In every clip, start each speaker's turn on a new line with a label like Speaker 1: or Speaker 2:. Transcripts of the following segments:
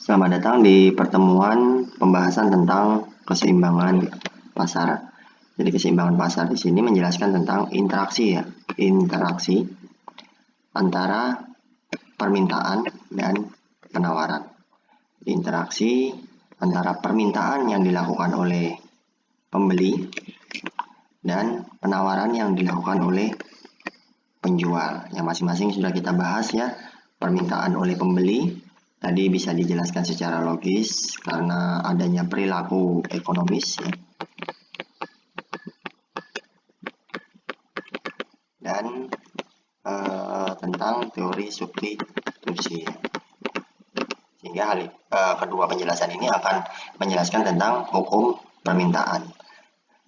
Speaker 1: Selamat datang di pertemuan pembahasan tentang keseimbangan pasar. Jadi keseimbangan pasar di sini menjelaskan tentang interaksi ya, interaksi antara permintaan dan penawaran. Interaksi antara permintaan yang dilakukan oleh pembeli dan penawaran yang dilakukan oleh penjual. Yang masing-masing sudah kita bahas ya. Permintaan oleh pembeli tadi bisa dijelaskan secara logis karena adanya perilaku ekonomis ya. Dan tentang teori substitusi. Sehingga kedua penjelasan ini akan menjelaskan tentang hukum permintaan.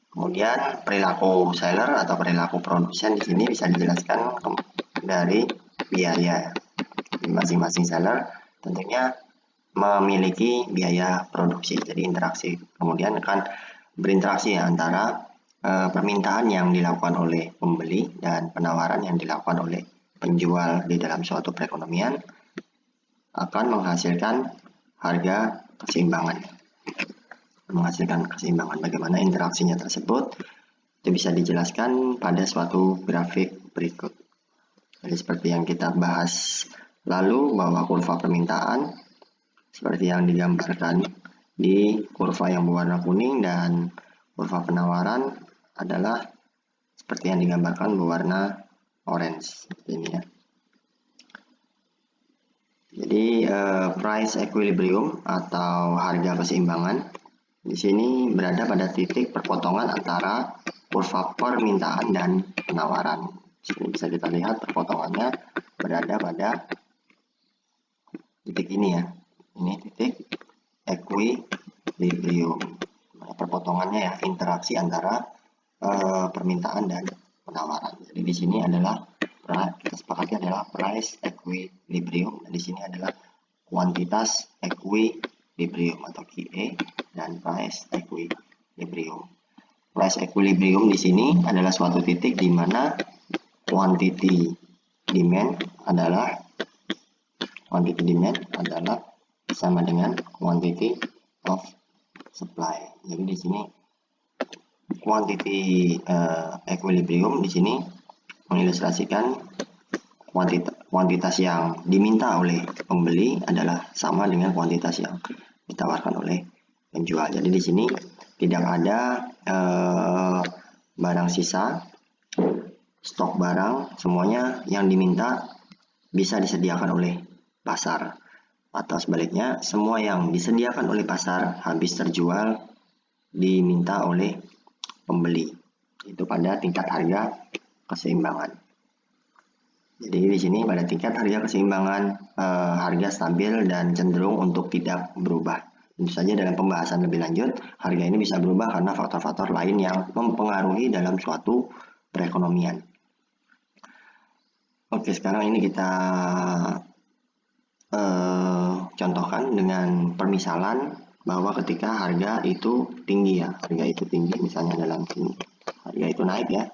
Speaker 1: Kemudian perilaku seller atau perilaku produsen di sini bisa dijelaskan dari biaya. Masing-masing seller tentunya memiliki biaya produksi, jadi interaksi. Kemudian akan berinteraksi antara permintaan yang dilakukan oleh pembeli dan penawaran yang dilakukan oleh penjual di dalam suatu perekonomian akan menghasilkan harga keseimbangan. Bagaimana interaksinya tersebut itu bisa dijelaskan pada suatu grafik berikut. Jadi seperti yang kita bahas lalu bahwa kurva permintaan seperti yang digambarkan di kurva yang berwarna kuning dan kurva penawaran adalah seperti yang digambarkan berwarna orange ini ya. Jadi price equilibrium atau harga keseimbangan di sini berada pada titik perpotongan antara kurva permintaan dan penawaran. Di sini bisa kita lihat perpotongannya berada pada titik ini ya. Ini titik equilibrium. Perpotongannya ya, interaksi antara permintaan dan penawaran. Jadi di sini adalah kita sepakati adalah price equilibrium. Dan di sini adalah kuantitas equilibrium atau QE dan price equilibrium. Price equilibrium di sini adalah suatu titik di mana quantity demand adalah sama dengan quantity of supply. Jadi di sini quantity equilibrium di sini mengilustrasikan kuantitas yang diminta oleh pembeli adalah sama dengan kuantitas yang ditawarkan oleh penjual. Jadi di sini tidak ada barang sisa, stok barang, semuanya yang diminta bisa disediakan oleh pasar. Atau sebaliknya, semua yang disediakan oleh pasar habis terjual diminta oleh pembeli. Itu pada tingkat harga keseimbangan. Jadi di sini pada tingkat harga keseimbangan harga stabil dan cenderung untuk tidak berubah. Tentu saja dalam pembahasan lebih lanjut, harga ini bisa berubah karena faktor-faktor lain yang mempengaruhi dalam suatu perekonomian. Oke, sekarang ini kita contohkan dengan permisalan bahwa ketika harga itu tinggi ya, misalnya dalam sini, harga itu naik ya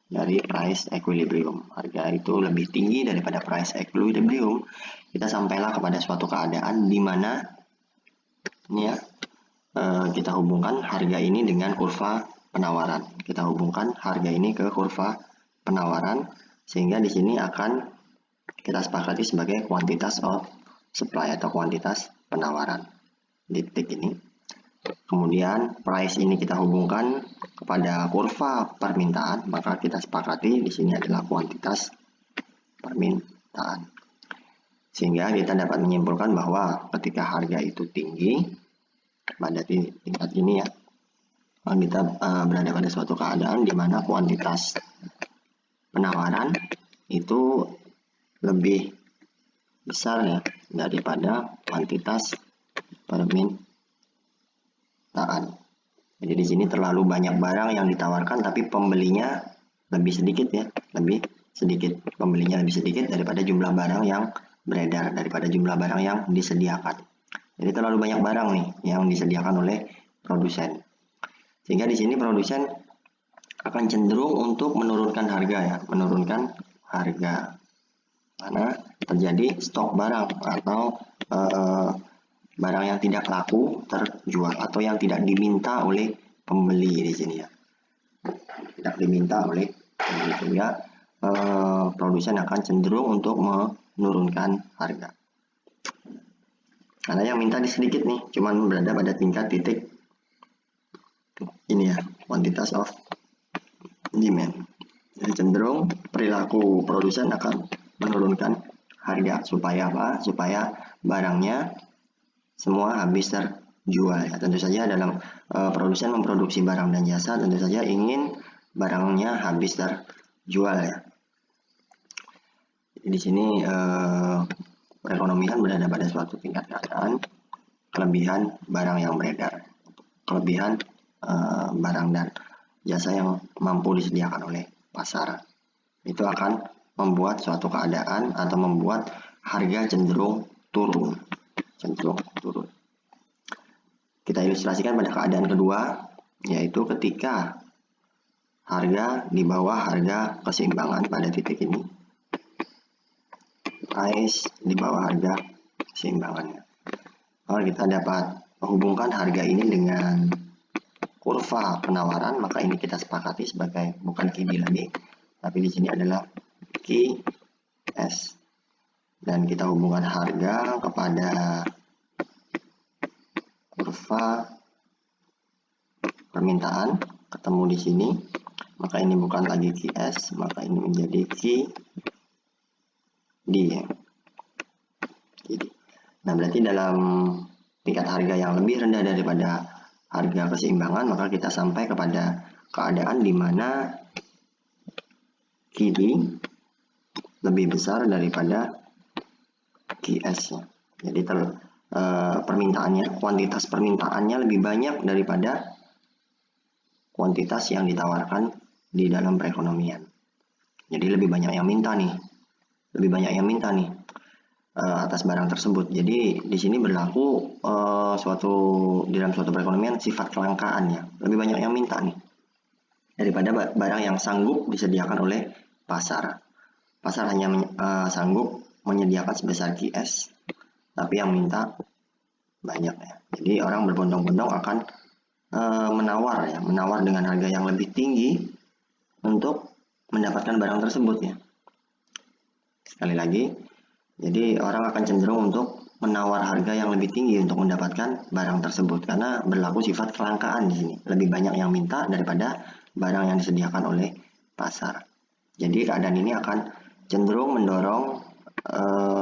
Speaker 1: dari price equilibrium, harga itu lebih tinggi daripada price equilibrium, kita sampailah kepada suatu keadaan di mana ini ya, kita hubungkan harga ini dengan kurva penawaran. Kita hubungkan harga ini ke kurva penawaran sehingga di sini akan kita sepakati sebagai kuantitas of supply atau kuantitas penawaran di titik ini. Kemudian price ini kita hubungkan kepada kurva permintaan, maka kita sepakati di sini adalah kuantitas permintaan. Sehingga kita dapat menyimpulkan bahwa ketika harga itu tinggi pada tingkat ini ya, kita berada pada suatu keadaan di mana kuantitas penawaran itu lebih besar ya daripada kuantitas permintaan. Jadi di sini terlalu banyak barang yang ditawarkan tapi pembelinya lebih sedikit ya, pembelinya lebih sedikit daripada jumlah barang yang beredar, daripada jumlah barang yang disediakan. Jadi terlalu banyak barang nih yang disediakan oleh produsen. Sehingga di sini produsen akan cenderung untuk menurunkan harga ya, karena terjadi stok barang atau barang yang tidak laku terjual atau yang tidak diminta oleh pembeli di sini ya. Tidak diminta oleh pembeli, sehingga produsen akan cenderung untuk menurunkan harga. Karena yang minta sedikit nih, cuman berada pada tingkat titik ini ya, quantitas of demand. Jadi cenderung perilaku produsen akan menurunkan harga supaya apa? Supaya barangnya semua habis terjual ya. Tentu saja dalam produsen memproduksi barang dan jasa tentu saja ingin barangnya habis terjual ya. Jadi di sini perekonomian berada pada suatu tingkat keadaan kelebihan barang yang beredar, kelebihan barang dan jasa yang mampu disediakan oleh pasar. Itu akan membuat suatu keadaan atau membuat harga cenderung turun. Kita ilustrasikan pada keadaan kedua, yaitu ketika harga di bawah harga keseimbangan pada titik ini. Price di bawah harga keseimbangannya. Kalau kita dapat menghubungkan harga ini dengan kurva penawaran, maka ini kita sepakati sebagai bukan QD lagi, tapi di sini adalah QS. Dan kita hubungkan harga kepada kurva permintaan, ketemu di sini, maka ini bukan lagi QS, maka ini menjadi QD ya. Nah, berarti dalam tingkat harga yang lebih rendah daripada harga keseimbangan, maka kita sampai kepada keadaan di mana QD lebih besar daripada QS ya. Jadi permintaannya, kuantitas permintaannya lebih banyak daripada kuantitas yang ditawarkan di dalam perekonomian. Jadi lebih banyak yang minta nih, atas barang tersebut. Jadi di sini berlaku di dalam suatu perekonomian sifat kelangkaan ya. Lebih banyak yang minta nih daripada barang yang sanggup disediakan oleh pasar. Pasar hanya sanggup menyediakan sebesar QS, tapi yang minta banyak ya. Jadi orang berbondong-bondong akan menawar dengan harga yang lebih tinggi untuk mendapatkan barang tersebut ya. Sekali lagi, jadi orang akan cenderung untuk menawar harga yang lebih tinggi untuk mendapatkan barang tersebut karena berlaku sifat kelangkaan di sini. Lebih banyak yang minta daripada barang yang disediakan oleh pasar. Jadi keadaan ini akan cenderung mendorong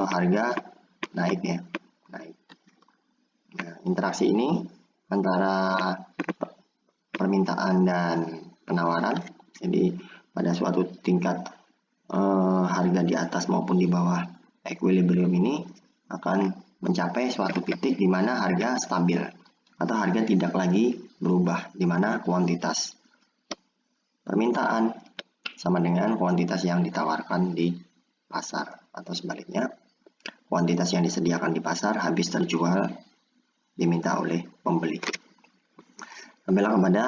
Speaker 1: harga naik ya. Nah, interaksi ini antara permintaan dan penawaran. Jadi pada suatu tingkat harga di atas maupun di bawah equilibrium ini akan mencapai suatu titik di mana harga stabil atau harga tidak lagi berubah, di mana kuantitas permintaan sama dengan kuantitas yang ditawarkan di pasar, atau sebaliknya kuantitas yang disediakan di pasar habis terjual diminta oleh pembeli. Sampailah kepada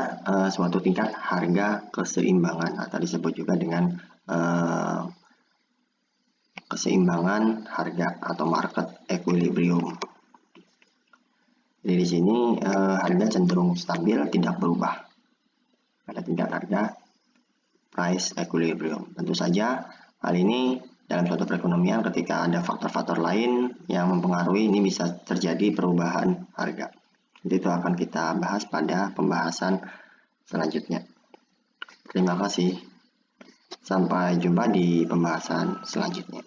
Speaker 1: suatu tingkat harga keseimbangan atau disebut juga dengan keseimbangan harga atau market equilibrium. Jadi di sini harga cenderung stabil, tidak berubah pada tingkat harga price equilibrium. Tentu saja hal ini dalam suatu perekonomian ketika ada faktor-faktor lain yang mempengaruhi, ini bisa terjadi perubahan harga. Jadi itu akan kita bahas pada pembahasan selanjutnya. Terima kasih. Sampai jumpa di pembahasan selanjutnya.